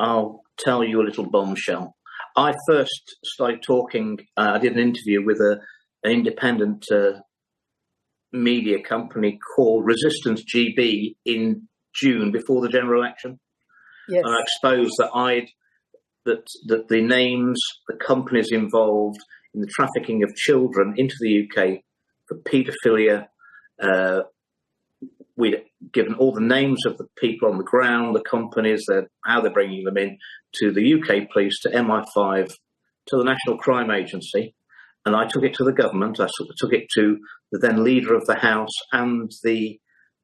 I'll tell you a little bombshell. I first started talking, I did an interview with an independent media company called Resistance GB in June, before the general election. Yes. And I exposed that the names, the companies involved in the trafficking of children into the UK for paedophilia. We'd given all the names of the people on the ground, the companies, how they're bringing them in, to the UK police, to MI5, to the National Crime Agency. And I took it to the government. I took it to the then leader of the House and the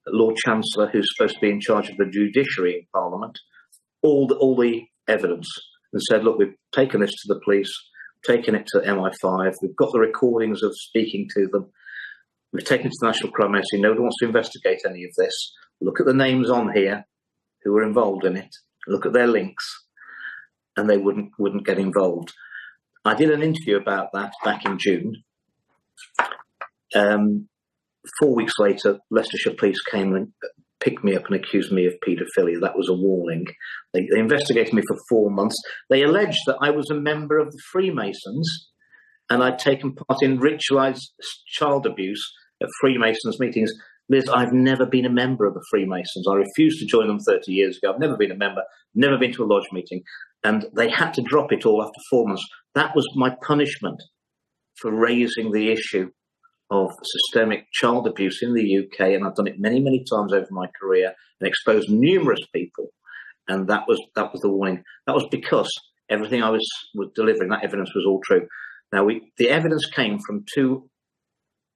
Lord Chancellor, who's supposed to be in charge of the judiciary in Parliament, all the evidence, and said, look, we've taken this to the police, taken it to MI5, we've got the recordings of speaking to them, we've taken it to the National Crime Agency, nobody wants to investigate any of this. Look at the names on here who were involved in it, look at their links, and they wouldn't get involved. I did an interview about that back in June. 4 weeks later, Leicestershire Police came and picked me up and accused me of paedophilia. That was a warning. They investigated me for 4 months. They alleged that I was a member of the Freemasons and I'd taken part in ritualised child abuse at Freemasons meetings. Liz, I've never been a member of the Freemasons. I refused to join them 30 years ago. I've never been a member, never been to a lodge meeting. And they had to drop it all after 4 months. That was my punishment for raising the issue of systemic child abuse in the UK. And I've done it many, many times over my career and exposed numerous people. And that was the warning. That was because everything I was delivering, that evidence was all true. Now, the evidence came from two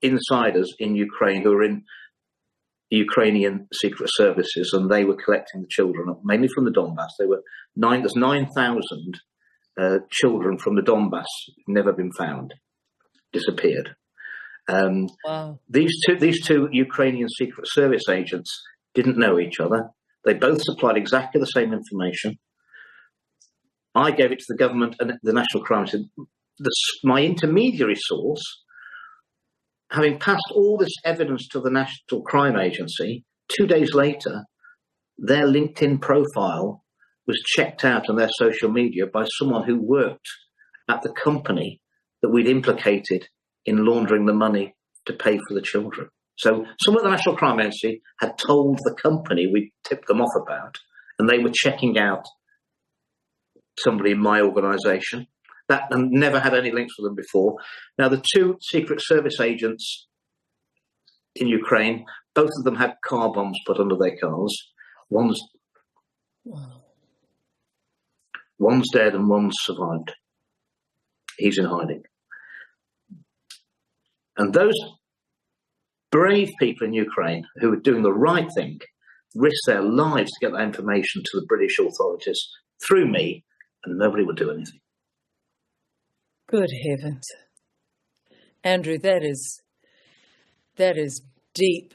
insiders in Ukraine who were in the Ukrainian secret services, and they were collecting the children, mainly from the Donbass. There's 9,000 children from the Donbass who've never been found, disappeared. Wow. These two Ukrainian secret service agents didn't know each other. They both supplied exactly the same information. I gave it to the government and the National Crime Agency. My intermediary source, having passed all this evidence to the National Crime Agency, 2 days later, their LinkedIn profile was checked out on their social media by someone who worked at the company that we'd implicated in laundering the money to pay for the children. So someone at the National Crime Agency had told the company we tipped them off about, and they were checking out somebody in my organisation. That never had any links with them before. Now, the two Secret Service agents in Ukraine, both of them had car bombs put under their cars. One's dead and one's survived. He's in hiding. And those brave people in Ukraine who were doing the right thing risked their lives to get that information to the British authorities through me, and nobody would do anything. Good heavens. Andrew, that is deep,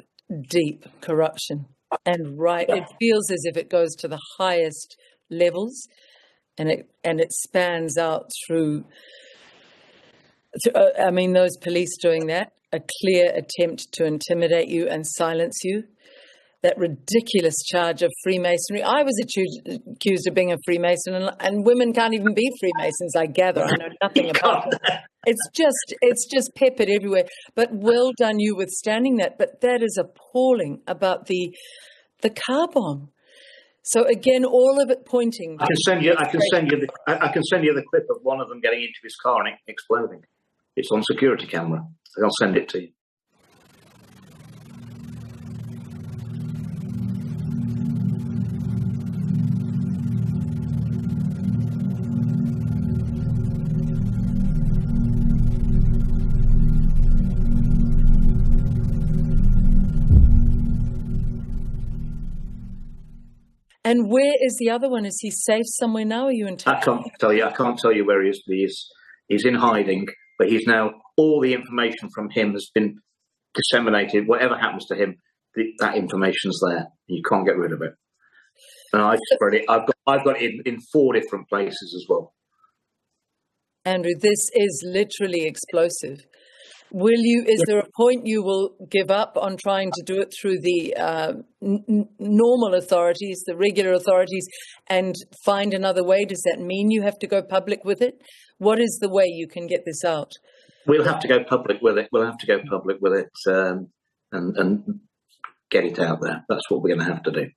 deep corruption. And it feels as if it goes to the highest levels, and it spans out through those police doing that, a clear attempt to intimidate you and silence you. That ridiculous charge of Freemasonry. I was accused of being a Freemason, and women can't even be Freemasons, I gather. I know nothing about it. It's just peppered everywhere. But well done you withstanding that. But that is appalling about the car bomb. So again, all of it pointing. I can send you the clip of one of them getting into his car and exploding. It's on security camera. I'll send it to you. And where is the other one? Is he safe somewhere now? Are you in touch? I can't tell you where he is. He's in hiding, but he's now, all the information from him has been disseminated. Whatever happens to him, that information's there. You can't get rid of it. And I've spread it. I've got it in 4 different places as well. Andrew, this is literally explosive. Is there a point you will give up on trying to do it through the normal authorities, the regular authorities, and find another way? Does that mean you have to go public with it? What is the way you can get this out? We'll have to go public with it. And get it out there. That's what we're going to have to do.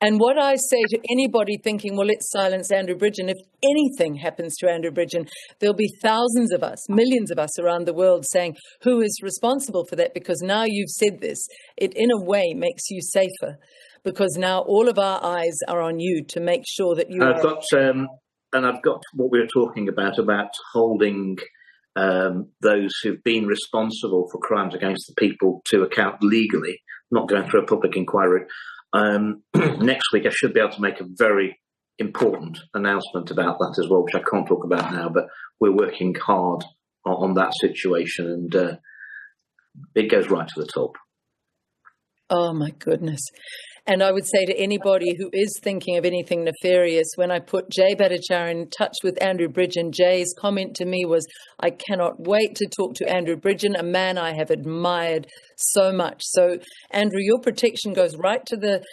And what I say to anybody thinking, well, let's silence Andrew Bridgen, if anything happens to Andrew Bridgen, there'll be thousands of us, millions of us around the world saying, who is responsible for that? Because now you've said this, it in a way makes you safer, because now all of our eyes are on you to make sure that you I've got what we were talking about holding those who've been responsible for crimes against the people to account legally, not going through a public inquiry. Next week, I should be able to make a very important announcement about that as well, which I can't talk about now, but we're working hard on that situation, and it goes right to the top. Oh, my goodness. And I would say to anybody who is thinking of anything nefarious, when I put Jay Bhattacharya in touch with Andrew Bridgen, Jay's comment to me was, I cannot wait to talk to Andrew Bridgen, a man I have admired so much. So, Andrew, your protection goes right to the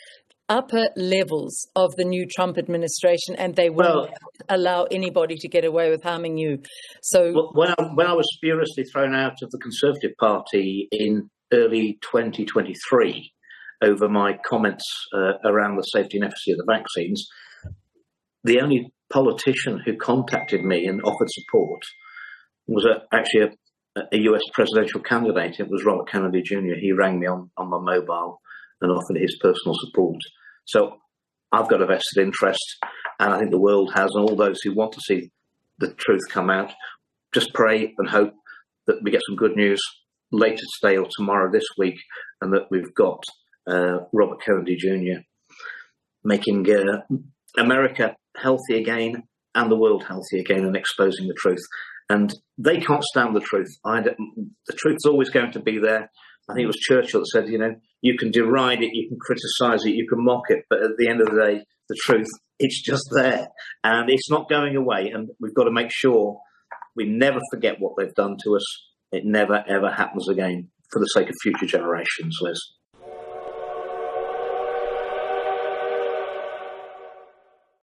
upper levels of the new Trump administration, and they won't allow anybody to get away with harming you. So, when I was furiously thrown out of the Conservative Party in early 2023, over my comments around the safety and efficacy of the vaccines, the only politician who contacted me and offered support was actually a US presidential candidate. It was Robert Kennedy Jr. He rang me on my mobile and offered his personal support. So I've got a vested interest, and I think the world has, and all those who want to see the truth come out, just pray and hope that we get some good news later today or tomorrow this week, and that we've got Robert Kennedy Jr. making America healthy again and the world healthy again, and exposing the truth. And they can't stand the truth. The truth's always going to be there. I think it was Churchill that said, you can deride it, you can criticise it, you can mock it, but at the end of the day, the truth, it's just there. And it's not going away. And we've got to make sure we never forget what they've done to us. It never, ever happens again, for the sake of future generations, Liz.